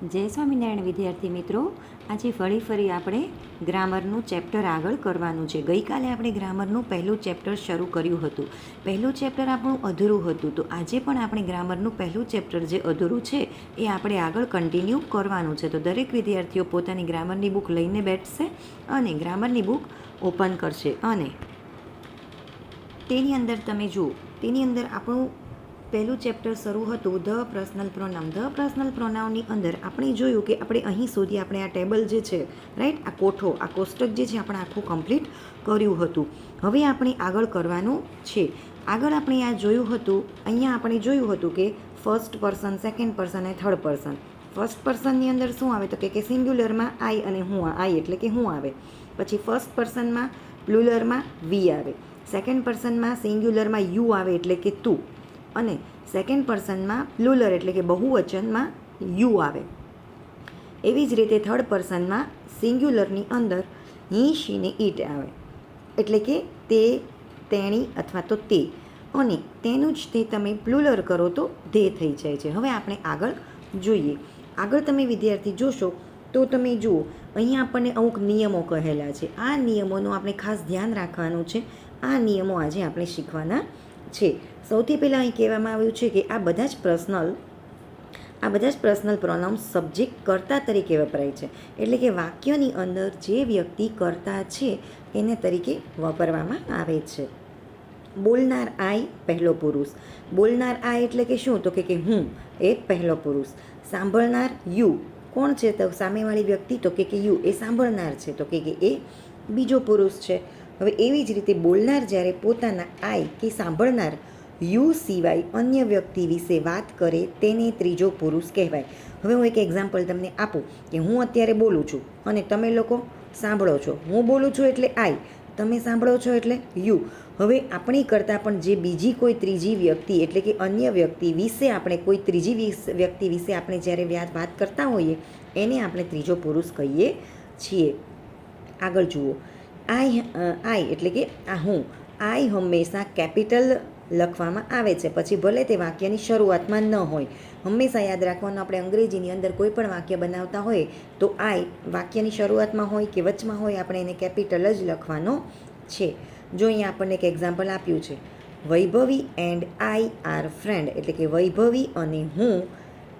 જય સ્વામિનારાયણ વિદ્યાર્થી મિત્રો, આજે ફરી આપણે ગ્રામરનું ચેપ્ટર આગળ કરવાનું છે. ગઈકાલે આપણે ગ્રામરનું પહેલું ચેપ્ટર શરૂ કર્યું હતું. પહેલું ચેપ્ટર આપણું અધૂરું હતું, તો આજે પણ આપણે ગ્રામરનું પહેલું ચેપ્ટર જે અધૂરું છે એ આપણે આગળ કન્ટિન્યુ કરવાનું છે. તો દરેક વિદ્યાર્થીઓ પોતાની ગ્રામરની બુક લઈને બેઠશે અને ગ્રામરની બુક ઓપન કરશે અને તેની અંદર તમે જુઓ, તેની અંદર આપણું પહેલું ચેપ્ટર શરૂ હતું the personal pronoun. The personal પ્રોનાઉનની અંદર આપણે જોયું કે આપણે અહીં સુધી આપણે આ ટેબલ જે છે, રાઈટ, આ કોઠો, આ કોષ્ટક જે છે આપણે આખું કમ્પ્લીટ કર્યું હતું. હવે આપણે આગળ કરવાનું છે. આગળ આપણે આ જોયું હતું, અહીંયા આપણે જોયું હતું કે ફર્સ્ટ પર્સન, સેકન્ડ પર્સન અને થર્ડ પર્સન. ફર્સ્ટ પર્સનની અંદર શું આવે તો કે સિંગ્યુલરમાં આઈ અને હું, આઈ એટલે કે હું આવે. પછી ફર્સ્ટ પર્સનમાં પ્લુરલમાં વી આવે. સેકન્ડ પર્સનમાં સિંગ્યુલરમાં યુ આવે એટલે કે તું, અને સેકન્ડ પર્સનમાં પ્લુરલ એટલે કે બહુવચનમાં યુ આવે. એવી જ રીતે થર્ડ પર્સનમાં સિંગ્યુલરની અંદર હી, શી ને ઈટ આવે એટલે કે તે, તેણી અથવા તો તે, અને તેનું જ તે તમે પ્લુરલ કરો તો ધે થઈ જાય છે. હવે આપણે આગળ જોઈએ. આગળ તમે વિદ્યાર્થી જોશો તો તમે જુઓ, અહીંયા આપણને અમુક નિયમો કહેલા છે. આ નિયમોનું આપણે ખાસ ધ્યાન રાખવાનું છે. આ નિયમો આજે આપણે શીખવાના છે. સૌથી પહેલાં અહીં કહેવામાં આવ્યું છે કે આ બધા જ પર્સનલ પ્રોનાઉન્સ સબ્જેક્ટ કર્તા તરીકે વપરાય છે. એટલે કે વાક્યની અંદર જે વ્યક્તિ કર્તા છે એને તરીકે વાપરવામાં આવે છે. બોલનાર આઈ પહેલો પુરુષ. બોલનાર આઈ એટલે કે શું તો કે હું, એ પહેલો પુરુષ. સાંભળનાર યુ. કોણ છે તો સામેવાળી વ્યક્તિ તો કે યુ, એ સાંભળનાર છે તો કે એ બીજો પુરુષ છે. હવે એવી જ રીતે બોલનાર જ્યારે પોતાના આઈ કે સાંભળનાર યુ સિવાય અન્ય વ્યક્તિ વિશે વાત કરે તેને ત્રીજો પુરુષ કહેવાય. હવે હું એક એક્ઝામ્પલ તમને આપું કે હું અત્યારે બોલું છું અને તમે લોકો સાંભળો છો. હું બોલું છું એટલે આઈ, તમે સાંભળો છો એટલે યુ. હવે આપણી કરતાં પણ જે બીજી કોઈ ત્રીજી વ્યક્તિ એટલે કે અન્ય વ્યક્તિ વિશે આપણે કોઈ ત્રીજી વ્યક્તિ વિશે આપણે જ્યારે વાત કરતા હોઈએ એને આપણે ત્રીજો પુરુષ કહીએ છીએ. આગળ જુઓ, આઈ એટલે કે આ હું. આઈ હંમેશા કેપિટલ લખવામાં આવે છે, પછી ભલે તે વાક્યની શરૂઆતમાં ન હોય. હંમેશા યાદ રાખવાનું, આપણે અંગ્રેજીની અંદર કોઈ પણ વાક્ય બનાવતા હોય તો આઈ વાક્યની શરૂઆતમાં હોય કે વચમાં હોય, આપણે એને કેપિટલ જ લખવાનો છે. જો અહીંયા આપણને એક એક્ઝામ્પલ આપ્યું છે, વૈભવી એન્ડ આઈ આર ફ્રેન્ડ, એટલે કે વૈભવી અને હું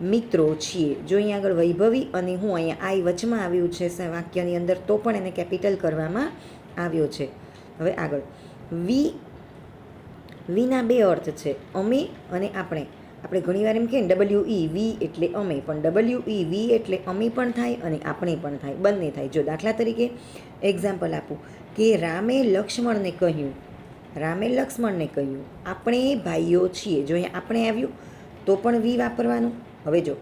મિત્રો છીએ. જો અહીંયા આગળ વૈભવી અને હું, અહીંયા આઈ વચમાં આવ્યું છે વાક્યની અંદર, તો પણ એને કેપિટલ કરવામાં આવ્યો છે. હવે આગળ, વીના બે અર્થ છે, અમે અને આપણે. આપણે ઘણીવાર એમ કહીએ ને ડબલ્યુ ઈ, વી એટલે અમે, પણ ડબલ્યુ ઈ વી એટલે અમે પણ થાય અને આપણે પણ થાય, બંને થાય. જો દાખલા તરીકે એક્ઝામ્પલ આપું કે રામે લક્ષ્મણને કહ્યું, આપણે ભાઈઓ છીએ. જો અહીંયા આપણે આવ્યું તો પણ વી વાપરવાનું. હવે જો,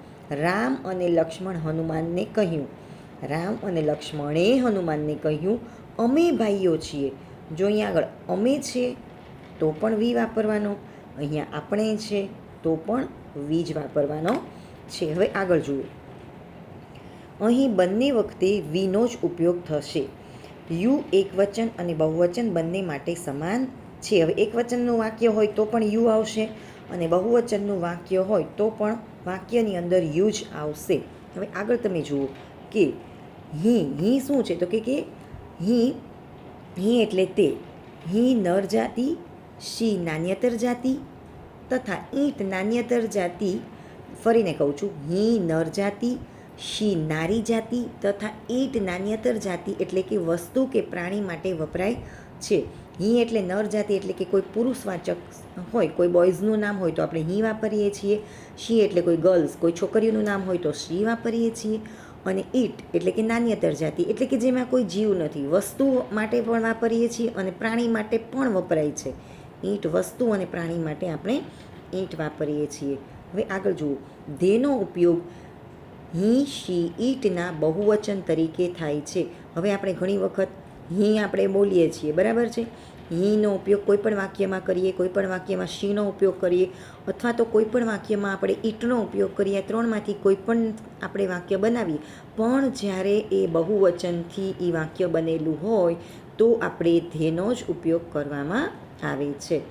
રામ અને લક્ષ્મણ હનુમાનને કહ્યું, હનુમાનને કહ્યું અમે ભાઈઓ છીએ. જો અહીંયા આગળ અમે છે તો પણ વી વાપરવાનો, અહીંયા આપણે છે તો પણ વી જ વાપરવાનો છે. હવે આગળ જુઓ, અહીં બંને વખતે વીનો જ ઉપયોગ થશે. યુ એકવચન અને બહુવચન બંને માટે સમાન છે. હવે એકવચનનું વાક્ય હોય તો પણ યુ આવશે અને બહુવચનનું વાક્ય હોય તો પણ વાક્યની અંદર યુ જ આવશે. હવે આગળ તમે જુઓ કે હી શું છે તો કે હી એટલે તે. હી નર જાતિ, શી નાન્યતર જાતિ તથા ઈંટ નાન્યતર જાતિ. ફરીને કહું છું, હી નર જાતિ, શી નારી જાતિ તથા ઈંટ નાન્યતર જાતિ એટલે કે વસ્તુ કે પ્રાણી માટે વપરાય છે. હી એટલે નર જાતિ એટલે કે કોઈ પુરુષવાચક હોય, કોઈ બોયઝનું નામ હોય તો આપણે હી વાપરીએ છીએ. શી એટલે કોઈ ગર્લ્સ, કોઈ છોકરીઓનું નામ હોય તો શી વાપરીએ છીએ. અને ઈટ એટલે કે નાન્યતર જાતિ એટલે કે જેમાં કોઈ જીવ નથી, વસ્તુ માટે પણ વાપરીએ છીએ અને પ્રાણી માટે પણ વપરાય છે. ઈંટ વસ્તુ અને પ્રાણી માટે આપણે ઈંટ વાપરીએ છીએ. હવે આગળ જુઓ, ધેનો ઉપયોગ હી, શી, ઈટના બહુવચન તરીકે થાય છે. હવે આપણે ઘણી વખત હી આપણે બોલીએ છીએ, બરાબર છે. હીનો ઉપયોગ કોઈ પણ વાક્યમાં કરીએ, કોઈ પણ વાક્યમાં શીનો ઉપયોગ કરીએ, અથવા તો કોઈ પણ વાક્યમાં આપણે ઈટનો ઉપયોગ કરીએ. ત્રણમાંથી કોઈ પણ આપણે વાક્ય બનાવીએ, પણ જ્યારે એ બહુવચનથી એ વાક્ય બનેલું હોય તો આપણે ધેનો જ ઉપયોગ કરવામાં આવે છે.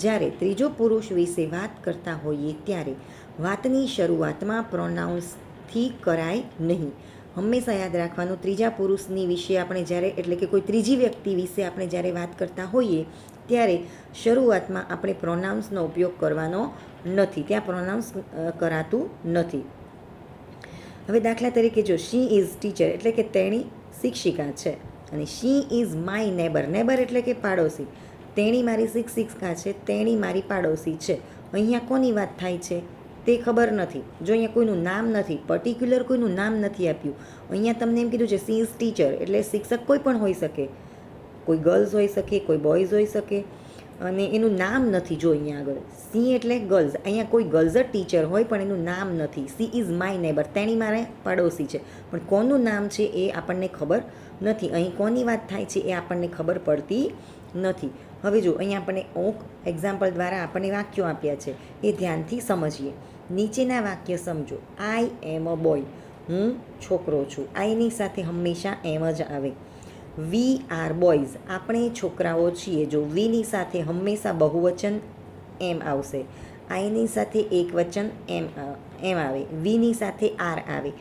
જ્યારે ત્રીજો પુરુષ વિશે વાત કરતા હોઈએ ત્યારે વાતની શરૂઆતમાં પ્રોનાઉન્સ હાથથી કરાય નહીં. હંમેશા યાદ રાખવાનું, ત્રીજા પુરુષની વિશે આપણે જ્યારે એટલે કે કોઈ ત્રીજી વ્યક્તિ વિશે આપણે જ્યારે વાત કરતા હોઈએ ત્યારે શરૂઆતમાં આપણે પ્રોનાઉન્સનો ઉપયોગ કરવાનો નથી, ત્યાં પ્રોનાઉન્સ કરાતું નથી. હવે દાખલા તરીકે જો શી ઇઝ ટીચર એટલે કે તેણી શિક્ષિકા છે, અને she is my neighbour, neighbour એટલે કે પાડોશી, તેણી મારી શિક્ષિકા છે, તેણી મારી પાડોશી છે. અહીંયા કોની વાત થાય છે તે ખબર નથી. જો અહીંયા કોઈનું નામ નથી, પર્ટિક્યુલર કોઈનું નામ નથી આપ્યું. અહીંયા તમને એમ કીધું છે સી ઇઝ ટીચર એટલે શિક્ષક કોઈ પણ હોઈ શકે, કોઈ ગર્લ્સ હોઈ શકે, કોઈ બોયઝ હોઈ શકે, અને એનું નામ નથી. જો અહીંયા આગળ સી એટલે ગર્લ્સ, અહીંયા કોઈ ગર્લ્સ જ ટીચર હોય પણ એનું નામ નથી. સી ઇઝ માય નેબર, તેણી મારે પાડોશી છે, પણ કોનું નામ છે એ આપણને ખબર નથી. અહીં કોની વાત થાય છે એ આપણને ખબર પડતી નથી. હવે જો અહીંયા આપણને અમુક એક્ઝામ્પલ દ્વારા આપણને વાક્યો આપ્યા છે, એ ધ્યાનથી સમજીએ. નીચેના વાક્ય સમજો. આઈ એમ અ બોય, હું છોકરો છું. આઈની સાથે હંમેશા એમ જ આવે. વી આર બોયઝ, આપણે છોકરાઓ છીએ. જો વીની સાથે હંમેશા બહુવચન એમ આવશે. આઈની સાથે એકવચન એમ આવે. વીની સાથે આર આવે.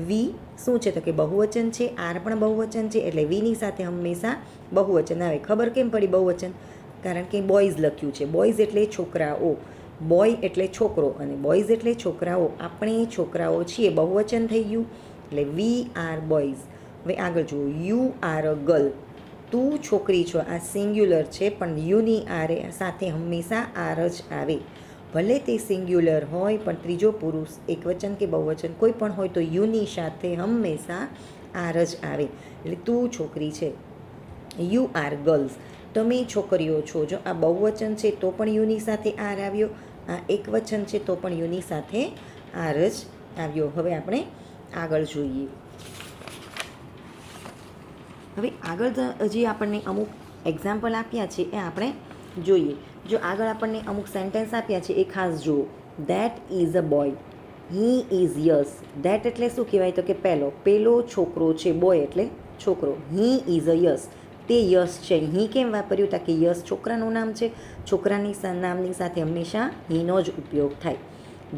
વી શું છે તો કે બહુવચન છે, આર પણ બહુવચન છે, એટલે વીની સાથે હંમેશા બહુવચન આવે. ખબર કેમ પડી બહુવચન? કારણ કે બોયઝ લખ્યું છે. બોયઝ એટલે છોકરાઓ, બોય એટલે છોકરો અને બોયઝ એટલે છોકરાઓ. આપણે છોકરાઓ છીએ, બહુવચન થઈ ગયું, એટલે વી આર બોયઝ. હવે આગળ જુઓ. યુ આર અ ગર્લ, તું છોકરી છો. આ સિંગ્યુલર છે પણ યુની આર સાથે હંમેશા આર જ આવે. ભલે તે સિંગ્યુલર હોય પણ ત્રીજો પુરુષ એકવચન કે બહુવચન કોઈ પણ હોય તો યુની સાથે હંમેશા આર જ આવે. એટલે તું છોકરી છે. યુ આર ગર્લ્સ, તમે છોકરીઓ છો. જો આ બહુવચન છે તો પણ યુની સાથે આર આવ્યો, આ એકવચન છે તો પણ યુની સાથે આર જ આવ્યો. હવે આપણે આગળ જોઈએ. હવે આગળ હજી આપણને અમુક એક્ઝામ્પલ આપ્યા છે એ આપણે જોઈએ. જો આગળ આપણને અમુક સેન્ટેન્સ આપ્યા છે એ ખાસ જુઓ. That is a boy, he is yes. That એટલે શું કહેવાય તો કે પેલો છોકરો છે. બોય એટલે છોકરો. હી ઇઝ અ યસ, તે યસ છે. હી કેમ વાપર્યું? તા કે યસ છોકરાનું નામ છે, છોકરાની નામની સાથે હંમેશા હીનો જ ઉપયોગ થાય.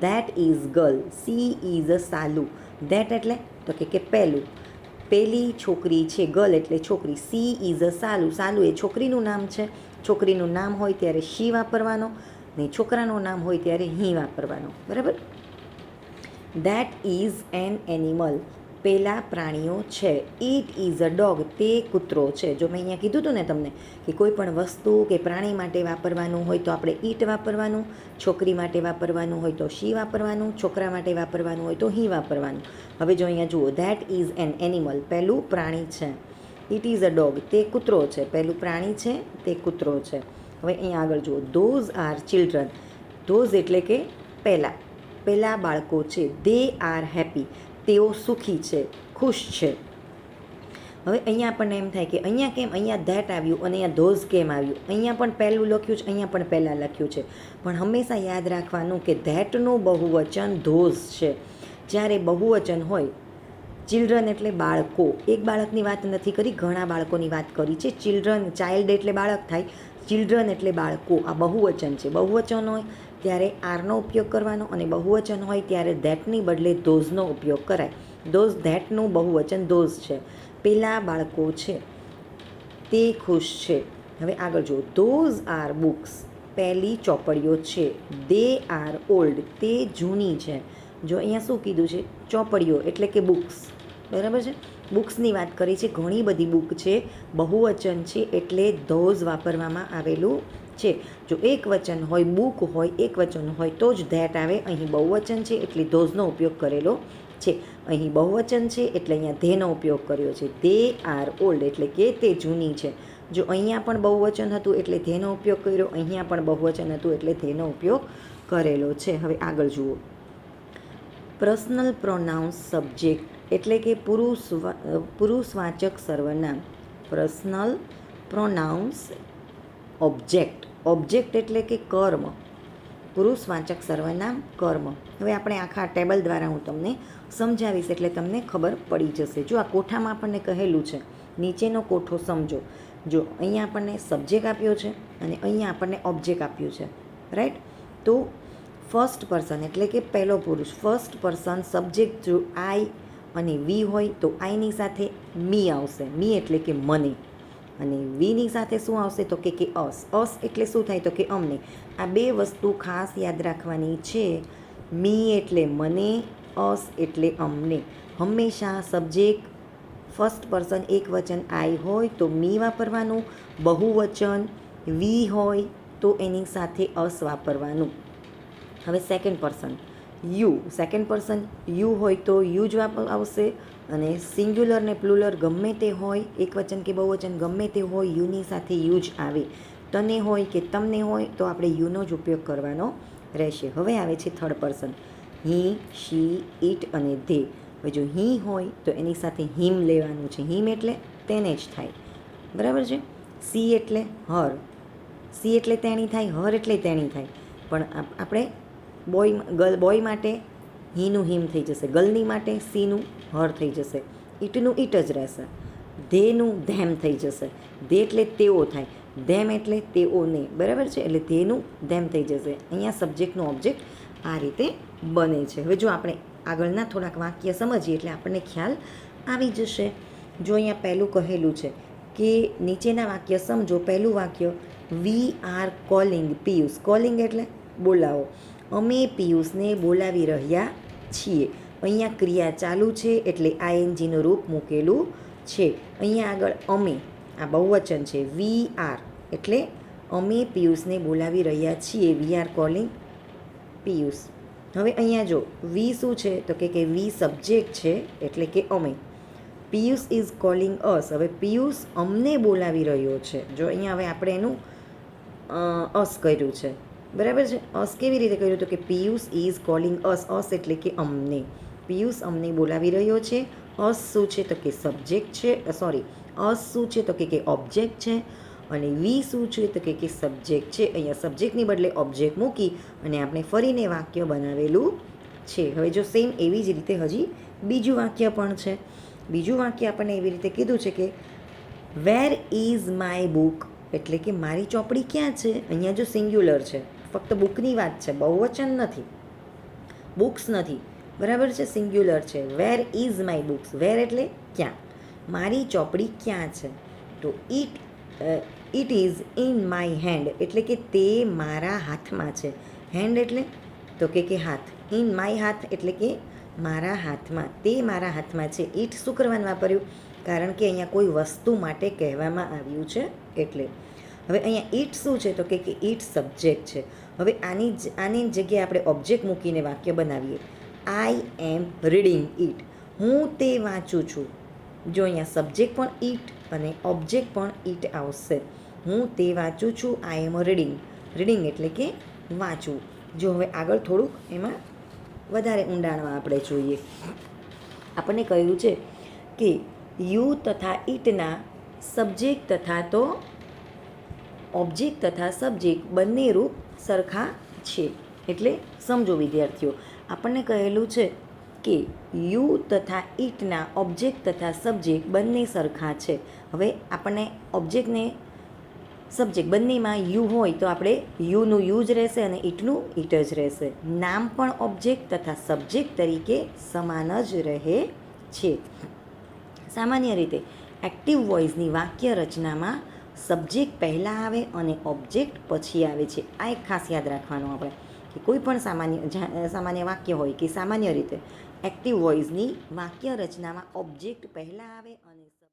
That is girl, she is a સાલુ. ધેટ એટલે તો કે પેલું, પેલી છોકરી છે. ગર્લ એટલે છોકરી. સી ઇઝ અ સાલુ, સાલુ એ છોકરીનું નામ છે. છોકરીનું નામ હોય ત્યારે શી વાપરવાનો, ને છોકરાનું નામ હોય ત્યારે હી વાપરવાનો. બરાબર. ધેટ ઇઝ એન એનિમલ, પેલા પ્રાણીઓ છે. ઇટ ઇઝ અ ડોગ, તે કૂતરો છે. જો મેં અહીંયા કીધું હતું ને તમને કે કોઈ પણ વસ્તુ કે પ્રાણી માટે વાપરવાનું હોય તો આપણે ઇટ વાપરવાનું, છોકરી માટે વાપરવાનું હોય તો શી વાપરવાનું, છોકરા માટે વાપરવાનું હોય તો હી વાપરવાનું. હવે જો અહીંયા જુઓ. ધેટ ઇઝ એન એનિમલ, પહેલું પ્રાણી છે. ઇટ ઇઝ અ ડોગ, તે કૂતરો છે. પહેલું પ્રાણી છે, તે કૂતરો છે. હવે અહીંયા આગળ જુઓ. ધોઝ આર ચિલ્ડ્રન, ધોઝ એટલે કે પહેલાં બાળકો છે. દે આર હેપી, તેઓ સુખી છે, ખુશ છે. હવે અહીંયા આપણને એમ થાય કે અહીંયા કેમ અહીંયા ધેટ આવ્યું અને અહીંયા ધોઝ કેમ આવ્યું? અહીંયા પણ પહેલું લખ્યું છે, અહીંયા પણ પહેલાં લખ્યું છે. પણ હંમેશા યાદ રાખવાનું કે ધેટનું બહુવચન ધોઝ છે. જ્યારે બહુવચન હોય, ચિલ્ડ્રન એટલે બાળકો, એક બાળકની વાત નથી કરી, ઘણા બાળકોની વાત કરી છે. ચિલ્ડ્રન, ચાઇલ્ડ એટલે બાળક થાય, ચિલ્ડ્રન એટલે બાળકો. આ બહુવચન છે. બહુવચન હોય ત્યારે આરનો ઉપયોગ કરવાનો અને બહુવચન હોય ત્યારે ધેટની બદલે ધોઝનો ઉપયોગ કરાય. ધોઝ, ધેટનું બહુવચન ધોઝ છે. પેલા બાળકો છે, તે ખુશ છે. હવે આગળ જુઓ. ધોઝ આર બુક્સ, પહેલી ચોપડીઓ છે. દે આર ઓલ્ડ, તે જૂની છે. જો અહીંયા શું કીધું છે? ચોપડીઓ એટલે કે બુક્સ. બરાબર છે. બુક્સની વાત કરી છે. ઘણી બધી બુક છે, બહુવચન છે એટલે ધોઝ વાપરવામાં આવેલું છે. જો એક વચન હોય, બુક હોય, એક વચન હોય તો જ ધેટ આવે. અહીં બહુવચન છે એટલે ધોઝનો ઉપયોગ કરેલો છે. અહીં બહુવચન છે એટલે અહીંયા ધેનો ઉપયોગ કર્યો છે. દે આર ઓલ્ડ એટલે કે તે જૂની છે. જો અહીંયા પણ બહુવચન હતું એટલે ધેનો ઉપયોગ કર્યો, અહીંયા પણ બહુવચન હતું એટલે ધેનો ઉપયોગ કરેલો છે. હવે આગળ જુઓ. પર્સનલ પ્રોનાઉન્સ સબ્જેક્ટ એટલે કે પુરુષવાચક સર્વનામ. પર્સનલ પ્રોનાઉન્સ ઓબ્જેક્ટ, ઓબ્જેક્ટ એટલે કે કર્મ. પુરુષવાચક સર્વનામ કર્મ. હવે આપણે આખા ટેબલ દ્વારા હું તમને સમજાવીશ એટલે તમને ખબર પડી જશે. જો આ કોઠામાં આપણને કહેલું છે, નીચેનો કોઠો સમજો. જો અહીંયા આપણને સબ્જેક્ટ આપ્યો છે અને અહીંયા આપણને ઓબ્જેક્ટ આપ્યું છે. રાઈટ. તો ફર્સ્ટ પર્સન એટલે કે પહેલો પુરુષ, ફર્સ્ટ પર્સન સબ્જેક્ટ જો આઈ અને વી હોય તો આઈની સાથે મી આવશે, મી એટલે કે મને, અને વીની સાથે શું આવશે તો કે અસ, અસ એટલે શું થાય તો કે અમને. આ બે વસ્તુ ખાસ યાદ રાખવાની છે. મી એટલે મને, અસ એટલે અમને. હંમેશા સબ્જેક્ટ ફર્સ્ટ પર્સન એક વચન આઈ હોય તો મી વાપરવાનું, બહુવચન વી હોય તો એની સાથે અસ વાપરવાનું. હવે second person you, second person you હોય તો યુ જ આવશે, અને સિંગ્યુલર ને પ્લુરલ ગમે તે હોય, એક વચન કે બહુવચન ગમે તે હોય, યુની સાથે યુ જ આવે. તને હોય કે તમને હોય તો આપણે યુનો જ ઉપયોગ કરવાનો રહેશે. હવે આવે છે third person, he, she, it અને ધે. હવે જો હી હોય તો એની સાથે હિમ લેવાનું છે, હિમ એટલે તેને જ થાય, બરાબર છે. સી એટલે હર, સી એટલે તેણી થાય, હર એટલે તેણી થાય, પણ આપણે બોય માટે હીનું હિમ થઈ જશે, ગર્લની માટે સીનું હર થઈ જશે, ઇટનું ઇટ જ રહેશે, ધેનું ધેમ થઈ જશે. ધે એટલે તેઓ થાય, ધેમ એટલે તેઓને, બરાબર છે, એટલે ધેનું ધેમ થઈ જશે. અહીંયા સબ્જેક્ટનું ઓબ્જેક્ટ આ રીતે બને છે. હવે જો આપણે આગળના થોડાક વાક્ય સમજીએ એટલે આપણને ખ્યાલ આવી જશે. જો અહીંયા પહેલું કહેલું છે કે નીચેના વાક્ય સમજો. પહેલું વાક્ય, we are calling Piyush. Calling એટલે બોલાવો. અમે પિયુષને બોલાવી રહ્યા છીએ. અહીંયા ક્રિયા ચાલુ છે એટલે આઈએનજીનું રૂપ મૂકેલું છે. અહીંયા આગળ અમે, આ બહુવચન છે, વી આર એટલે અમે પિયુષને બોલાવી રહ્યા છીએ, વી આર કોલિંગ પિયુષ. હવે અહીંયા જો વી શું છે તો કે વી સબ્જેક્ટ છે એટલે કે અમે. પિયુષ ઇઝ કોલિંગ અસ. હવે પિયુષ અમને બોલાવી રહ્યો છે. જો અહીંયા હવે આપણે એનું અસ કર્યું છે, બરાબર છે. અસ કેવી રીતે કર્યું તો કે પિયુષ ઇઝ કોલિંગ અસ, અસ એટલે કે અમને. પિયુષ અમને બોલાવી રહ્યો છે. અસ શું છે તો કે સબ્જેક્ટ છે, સોરી, અસ શું છે તો કે ઓબ્જેક્ટ છે, અને વી શું છે તો કે સબ્જેક્ટ છે. અહીંયા સબ્જેક્ટની બદલે ઓબ્જેક્ટ મૂકી અને આપણે ફરીને વાક્ય બનાવેલું છે. હવે જો સેમ એવી જ રીતે હજી બીજું વાક્ય પણ છે. બીજું વાક્ય આપણને એવી રીતે કીધું છે કે વેર ઇઝ માય બુક, એટલે કે મારી ચોપડી ક્યાં છે. અહીંયા જો સિંગ્યુલર છે, ફક્ત બુકની વાત છે, બહુવચન નથી, બુક્સ નથી, બરાબર છે, સિંગ્યુલર છે. વેર ઇઝ માય બુક્સ, વેર એટલે ક્યાં, મારી ચોપડી ક્યાં છે. તો it is in my hand એટલે કે તે મારા હાથમાં છે. હેન્ડ એટલે તો કે હાથ, ઇન માય હાથ એટલે કે મારા હાથમાં, તે મારા હાથમાં છે. ઇટ શું કરવાનું વાપર્યું, કારણ કે અહીંયા કોઈ વસ્તુ માટે કહેવામાં આવ્યું છે એટલે. હવે અહીંયા ઇટ શું છે તો કે ઇટ સબ્જેક્ટ છે. હવે આની જગ્યાએ આપણે ઓબ્જેક્ટ મૂકીને વાક્ય બનાવીએ. આઈ એમ રીડિંગ ઇટ, હું તે વાંચું છું. જો અહીંયા સબ્જેક્ટ પણ ઇટ અને ઓબ્જેક્ટ પણ ઇટ આવશે. હું તે વાંચું છું, આઈ એમ રીડિંગ. રીડિંગ એટલે કે વાંચવું. જો હવે આગળ થોડુંક એમાં વધારે ઊંડાણમાં આપણે જોઈએ. આપણને કહ્યું છે કે યુ તથા ઇટના સબ્જેક્ટ તથા તો ઓબ્જેક્ટ તથા સબ્જેક્ટ બંને રૂપ સરખા છે. એટલે સમજો વિદ્યાર્થીઓ, આપણને કહેલું છે કે યુ તથા ઇટના ઓબ્જેક્ટ તથા સબ્જેક્ટ બંને સરખા છે. હવે આપણને ઓબ્જેક્ટને સબ્જેક્ટ બંનેમાં યુ હોય તો આપણે યુનું યુ જ રહેશે અને ઇટનું ઇટ જ રહેશે. નામ પણ ઓબ્જેક્ટ તથા સબ્જેક્ટ તરીકે સમાન જ રહે છે. સામાન્ય રીતે એક્ટિવ વોઇસની વાક્ય રચનામાં સબ્જેક્ટ પહેલાં આવે અને ઓબ્જેક્ટ પછી આવે છે. આ એક ખાસ યાદ રાખવાનું આપણે કે કોઈ પણ સામાન્ય વાક્ય હોય કે સામાન્ય રીતે એક્ટિવ વોઇસની વાક્ય રચનામાં ઓબ્જેક્ટ પહેલાં આવે અને